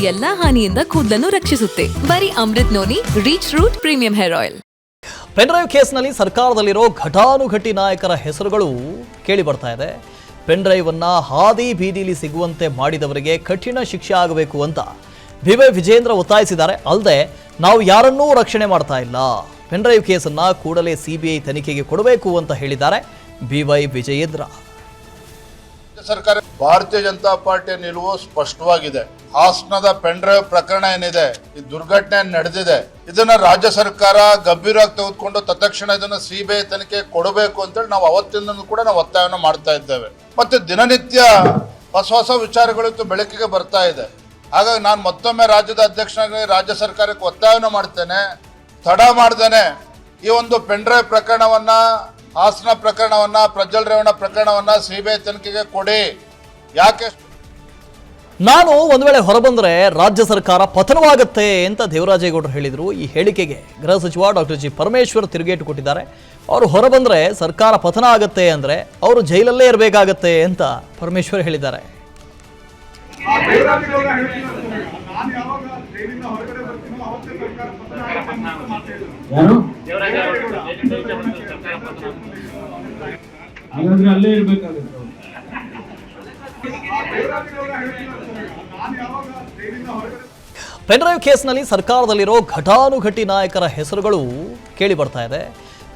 ಎಲ್ಲಾ ಹಾನಿಯಿಂದ ಕೂದಲನ್ನು ರಕ್ಷಿಸುತ್ತೆ. ಬರೀ Amrut noni reach root premium hair oil. Pendrive ಕೇಸ್ನಲ್ಲಿ ಸರ್ಕಾರದಲ್ಲಿರೋ ಘಟಾನುಘಟಿ ನಾಯಕರ ಹೆಸರುಗಳು ಕೇಳಿ ಬರ್ತಾ ಇದೆ. ಪೆನ್ಡ್ರೈವ್ ಅನ್ನ ಹಾದಿ ಬೀದಿಲಿ ಸಿಗುವಂತೆ ಮಾಡಿದವರಿಗೆ ಕಠಿಣ ಶಿಕ್ಷೆ ಆಗಬೇಕು ಅಂತ ಬಿವೈ ವಿಜೇಂದ್ರ ಒತ್ತಾಯಿಸಿದ್ದಾರೆ. ಅಲ್ಲದೆ ನಾವು ಯಾರನ್ನೂ ರಕ್ಷಣೆ ಮಾಡ್ತಾ ಇಲ್ಲ, ಪೆನ್ಡ್ರೈವ್ ಕೇಸನ್ನ ಕೂಡಲೇ ಸಿಬಿಐ ತನಿಖೆಗೆ ಕೊಡಬೇಕು ಅಂತ ಹೇಳಿದ್ದಾರೆ ಬಿವೈ ವಿಜಯೇಂದ್ರ. ಸರ್ಕಾರ ಭಾರತೀಯ ಜನತಾ ಪಾರ್ಟಿಯ ನಿಲುವು ಸ್ಪಷ್ಟವಾಗಿದೆ. ಹಾಸನದ ಪೆನ್ಡ್ರೈವ್ ಪ್ರಕರಣ ಏನಿದೆ, ಈ ದುರ್ಘಟನೆ ನಡೆದಿದೆ, ಇದನ್ನ ರಾಜ್ಯ ಸರ್ಕಾರ ಗಂಭೀರವಾಗಿ ತೆಗೆದುಕೊಂಡು ತತ್ಕ್ಷಣ ಇದನ್ನ ಸಿಬಿಐ ತನಿಖೆ ಕೊಡಬೇಕು ಅಂತೇಳಿ ನಾವು ಅವತ್ತಿಂದ ಕೂಡ ನಾವು ಒತ್ತಾಯವನ್ನು ಮಾಡ್ತಾ ಇದ್ದೇವೆ. ಮತ್ತೆ ದಿನನಿತ್ಯ ಹೊಸ ವಿಚಾರಗಳು ಬೆಳಕಿಗೆ ಬರ್ತಾ ಇದೆ. ಹಾಗಾಗಿ ನಾನು ಮತ್ತೊಮ್ಮೆ ರಾಜ್ಯದ ಅಧ್ಯಕ್ಷನಾಗಿ ರಾಜ್ಯ ಸರ್ಕಾರಕ್ಕೆ ಒತ್ತಾಯವನ್ನು ಮಾಡ್ತೇನೆ, ತಡ ಮಾಡ್ದೇನೆ ಈ ಒಂದು ಪೆನ್ಡ್ರೈವ್ ಪ್ರಕರಣವನ್ನ, ಹಾಸನ ಪ್ರಕರಣವನ್ನ, ಪ್ರಜ್ವಲ್ ರೇವಣ್ಣ ಪ್ರಕರಣವನ್ನ ಸಿಬಿಐ ತನಿಖೆಗೆ ಕೊಡಿ. ಯಾಕೆ ನಾನು ಒಂದು ವೇಳೆ ಹೊರಬಂದ್ರೆ ರಾಜ್ಯ ಸರ್ಕಾರ ಪತನವಾಗುತ್ತೆ ಅಂತ ದೇವರಾಜೇಗೌಡರು ಹೇಳಿದರು. ಈ ಹೇಳಿಕೆಗೆ ಗೃಹ ಸಚಿವ ಡಾಕ್ಟರ್ ಜಿ ಪರಮೇಶ್ವರ್ ತಿರುಗೇಟು ಕೊಟ್ಟಿದ್ದಾರೆ. ಅವರು ಹೊರಬಂದ್ರೆ ಸರ್ಕಾರ ಪತನ ಆಗುತ್ತೆ ಅಂದ್ರೆ ಅವರು ಜೈಲಲ್ಲೇ ಇರಬೇಕಾಗತ್ತೆ ಅಂತ ಪರಮೇಶ್ವರ್ ಹೇಳಿದ್ದಾರೆ. ಅಲ್ಲೇ ಇರಬೇಕಾಗುತ್ತೆ. ಪೆನ್ಡ್ರೈವ್ ಕೇಸ್ನಲ್ಲಿ ಸರ್ಕಾರದಲ್ಲಿರೋ ಘಟಾನುಘಟಿ ನಾಯಕರ ಹೆಸರುಗಳು ಕೇಳಿ ಬರ್ತಾ ಇದೆ.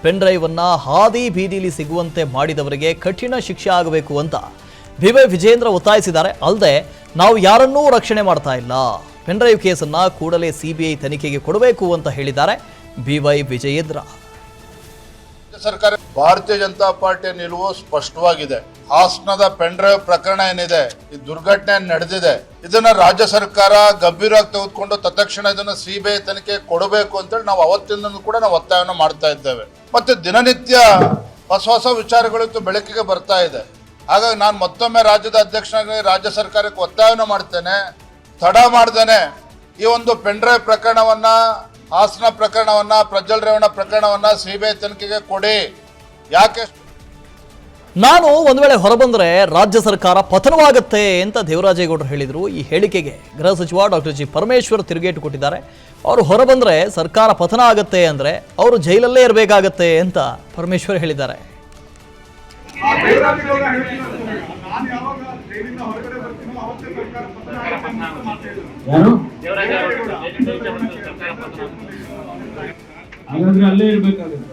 ಪೆನ್ಡ್ರೈವ್ ಅನ್ನ ಹಾದಿ ಬೀದಿಲಿ ಸಿಗುವಂತೆ ಮಾಡಿದವರಿಗೆ ಕಠಿಣ ಶಿಕ್ಷೆ ಆಗಬೇಕು ಅಂತ ಬಿವೈ ವಿಜೇಂದ್ರ ಒತ್ತಾಯಿಸಿದ್ದಾರೆ. ಅಲ್ಲದೆ ನಾವು ಯಾರನ್ನೂ ರಕ್ಷಣೆ ಮಾಡ್ತಾ ಇಲ್ಲ, ಪೆನ್ಡ್ರೈವ್ ಕೇಸನ್ನ ಕೂಡಲೇ ಸಿಬಿಐ ತನಿಖೆಗೆ ಕೊಡಬೇಕು ಅಂತ ಹೇಳಿದ್ದಾರೆ ಬಿವೈ ವಿಜಯೇಂದ್ರ. ಸರ್ಕಾರ ಭಾರತೀಯ ಜನತಾ ಪಾರ್ಟಿಯ ನಿಲುವು ಸ್ಪಷ್ಟವಾಗಿದೆ. ಹಾಸನದ ಪೆನ್ಡ್ರೈವ್ ಪ್ರಕರಣ ಏನಿದೆ, ಈ ದುರ್ಘಟನೆ ನಡೆದಿದೆ, ಇದನ್ನ ರಾಜ್ಯ ಸರ್ಕಾರ ಗಂಭೀರವಾಗಿ ತೆಗೆದುಕೊಂಡು ತತ್ಕ್ಷಣ ಇದನ್ನ ಸಿಬಿಐ ತನಿಖೆ ಕೊಡಬೇಕು ಅಂತೇಳಿ ನಾವು ಅವತ್ತಿಂದ ಕೂಡ ನಾವು ಒತ್ತಾಯವನ್ನು ಮಾಡ್ತಾ ಇದ್ದೇವೆ. ಮತ್ತೆ ದಿನನಿತ್ಯ ಹೊಸ ವಿಚಾರಗಳು ಬೆಳಕಿಗೆ ಬರ್ತಾ ಇದೆ. ಹಾಗಾಗಿ ನಾನು ಮತ್ತೊಮ್ಮೆ ರಾಜ್ಯದ ಅಧ್ಯಕ್ಷನಾಗಿ ರಾಜ್ಯ ಸರ್ಕಾರಕ್ಕೆ ಒತ್ತಾಯವನ್ನು ಮಾಡ್ತೇನೆ, ತಡ ಮಾಡ್ದೇನೆ ಈ ಒಂದು ಪೆನ್ಡ್ರೈವ್ ಪ್ರಕರಣವನ್ನ, ಹಾಸನ ಪ್ರಕರಣವನ್ನ, ಪ್ರಜ್ವಲ್ ರೇವಣ್ಣ ಪ್ರಕರಣವನ್ನ ಸಿಬಿಐ ತನಿಖೆಗೆ ಕೊಡಿ. ಯಾಕೆ ನಾನು ಒಂದು ವೇಳೆ ಹೊರಬಂದ್ರೆ ರಾಜ್ಯ ಸರ್ಕಾರ ಪತನವಾಗುತ್ತೆ ಅಂತ ದೇವರಾಜೇಗೌಡರು ಹೇಳಿದರು. ಈ ಹೇಳಿಕೆಗೆ ಗೃಹ ಸಚಿವ ಡಾಕ್ಟರ್ ಜಿ ಪರಮೇಶ್ವರ್ ತಿರುಗೇಟು ಕೊಟ್ಟಿದ್ದಾರೆ. ಅವರು ಹೊರಬಂದ್ರೆ ಸರ್ಕಾರ ಪತನ ಆಗುತ್ತೆ ಅಂದ್ರೆ ಅವರು ಜೈಲಲ್ಲೇ ಇರಬೇಕಾಗತ್ತೆ ಅಂತ ಪರಮೇಶ್ವರ್ ಹೇಳಿದ್ದಾರೆ. ಅಲ್ಲೇ ಇರಬೇಕಾಗುತ್ತೆ.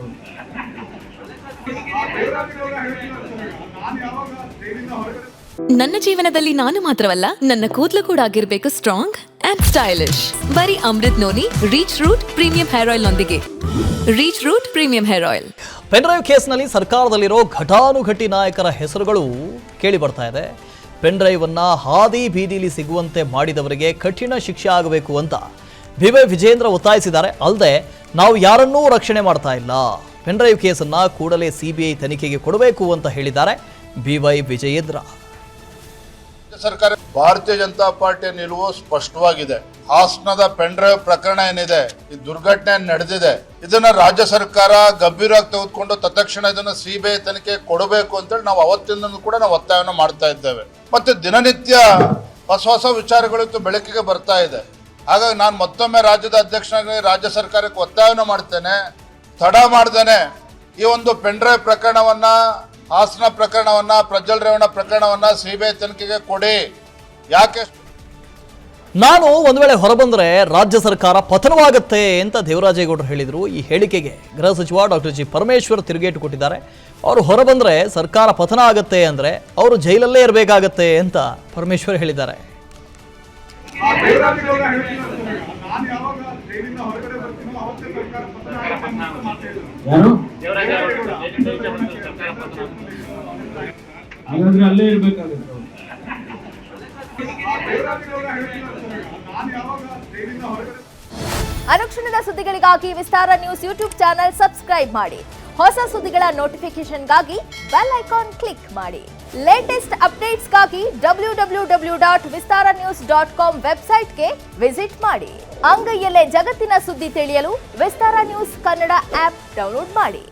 ನನ್ನ ಜೀವನದಲ್ಲಿ ನಾನು ಮಾತ್ರವಲ್ಲ, ನನ್ನ ಕೂದಲು ಕೂಡ ಆಗಿರ್ಬೇಕು ಸ್ಟ್ರಾಂಗ್ ಅಂಡ್ ಸ್ಟೈಲಿಶ್. ಬರೀ Amrut noni reach root premium hair oil ನೊಂದಿಗೆ. Reach root premium hair oil. Pendrive ಕೇಸ್ನಲ್ಲಿ ಸರ್ಕಾರದಲ್ಲಿರೋ ಘಟಾನುಘಟಿ ನಾಯಕರ ಹೆಸರುಗಳು ಕೇಳಿ ಬರ್ತಾ ಇದೆ. ಪೆನ್ಡ್ರೈವ್ ಅನ್ನ ಹಾದಿ ಬೀದಿಲಿ ಸಿಗುವಂತೆ ಮಾಡಿದವರಿಗೆ ಕಠಿಣ ಶಿಕ್ಷೆ ಆಗಬೇಕು ಅಂತ ಬಿವೈ ವಿಜೇಂದ್ರ ಒತ್ತಾಯಿಸಿದ್ದಾರೆ. ಅಲ್ಲದೆ ನಾವು ಯಾರನ್ನೂ ರಕ್ಷಣೆ ಮಾಡ್ತಾ ಇಲ್ಲ, ಪೆನ್ಡ್ರೈವ್ ಕೇಸನ್ನ ಕೂಡಲೇ ಸಿಬಿಐ ತನಿಖೆಗೆ ಕೊಡಬೇಕು ಅಂತ ಹೇಳಿದ್ದಾರೆ ಬಿವೈ ವಿಜಯೇಂದ್ರ. ಸರ್ಕಾರ ಭಾರತೀಯ ಜನತಾ ಪಾರ್ಟಿಯ ನಿಲುವು ಸ್ಪಷ್ಟವಾಗಿದೆ. ಹಾಸನದ ಪೆನ್ಡ್ರೈವ್ ಪ್ರಕರಣ ಏನಿದೆ, ಈ ದುರ್ಘಟನೆ ನಡೆದಿದೆ, ಇದನ್ನ ರಾಜ್ಯ ಸರ್ಕಾರ ಗಂಭೀರವಾಗಿ ತೆಗೆದುಕೊಂಡು ತತ್ಕ್ಷಣ ಇದನ್ನ ಸಿಬಿಐ ತನಿಖೆ ಕೊಡಬೇಕು ಅಂತೇಳಿ ನಾವು ಅವತ್ತಿಂದ ಕೂಡ ನಾವು ಒತ್ತಾಯವನ್ನು ಮಾಡ್ತಾ ಇದ್ದೇವೆ. ಮತ್ತೆ ದಿನನಿತ್ಯ ಹೊಸ ವಿಚಾರಗಳು ಬೆಳಕಿಗೆ ಬರ್ತಾ ಇದೆ. ಹಾಗಾಗಿ ನಾನು ಮತ್ತೊಮ್ಮೆ ರಾಜ್ಯದ ಅಧ್ಯಕ್ಷನಾಗಿ ರಾಜ್ಯ ಸರ್ಕಾರಕ್ಕೆ ಒತ್ತಾಯವನ್ನು ಮಾಡ್ತೇನೆ, ತಡ ಮಾಡ್ದೇನೆ ಈ ಒಂದು ಪೆನ್ಡ್ರೈವ್ ಪ್ರಕರಣವನ್ನ, ಹಾಸನ ಪ್ರಕರಣವನ್ನ, ಪ್ರಜ್ವಲ್ ರೇವಣ್ಣ ಪ್ರಕರಣವನ್ನ ಸಿಬಿಐ ತನಿಖೆಗೆ ಕೊಡಿ. ಯಾಕೆ ನಾನು ಒಂದು ವೇಳೆ ಹೊರಬಂದ್ರೆ ರಾಜ್ಯ ಸರ್ಕಾರ ಪತನವಾಗುತ್ತೆ ಅಂತ ದೇವರಾಜೇಗೌಡರು ಹೇಳಿದರು. ಈ ಹೇಳಿಕೆಗೆ ಗೃಹ ಸಚಿವ ಡಾಕ್ಟರ್ ಜಿ ಪರಮೇಶ್ವರ್ ತಿರುಗೇಟು ಕೊಟ್ಟಿದ್ದಾರೆ. ಅವರು ಹೊರಬಂದ್ರೆ ಸರ್ಕಾರ ಪತನ ಆಗುತ್ತೆ ಅಂದ್ರೆ ಅವರು ಜೈಲಲ್ಲೇ ಇರಬೇಕಾಗತ್ತೆ ಅಂತ ಪರಮೇಶ್ವರ್ ಹೇಳಿದ್ದಾರೆ. ಅಲ್ಲೇ ಇರಬೇಕಾಗುತ್ತೆ. ಅನುಕ್ಷಣದ ಸುದ್ದಿಗಳಿಗಾಗಿ ವಿಸ್ತಾರ ನ್ಯೂಸ್ ಯೂಟ್ಯೂಬ್ ಚಾನೆಲ್ ಸಬ್ಸ್ಕ್ರೈಬ್ ಮಾಡಿ. ಹೊಸ ಸುದ್ದಿಗಳ ನೋಟಿಫಿಕೇಶನ್ಗಾಗಿ ಬೆಲ್ ಐಕಾನ್ ಕ್ಲಿಕ್ ಮಾಡಿ. ಲೇಟೆಸ್ಟ್ ಅಪ್ಡೇಟ್ಸ್ಗಾಗಿ www.vistaranews.com ವೆಬ್ಸೈಟ್ಗೆ ವಿಸಿಟ್ ಮಾಡಿ. ಅಂಗೈಯಲ್ಲೇ ಜಗತ್ತಿನ ಸುದ್ದಿ ತಿಳಿಯಲು ವಿಸ್ತಾರ ನ್ಯೂಸ್ ಕನ್ನಡ ಆಪ್ ಡೌನ್ಲೋಡ್ ಮಾಡಿ.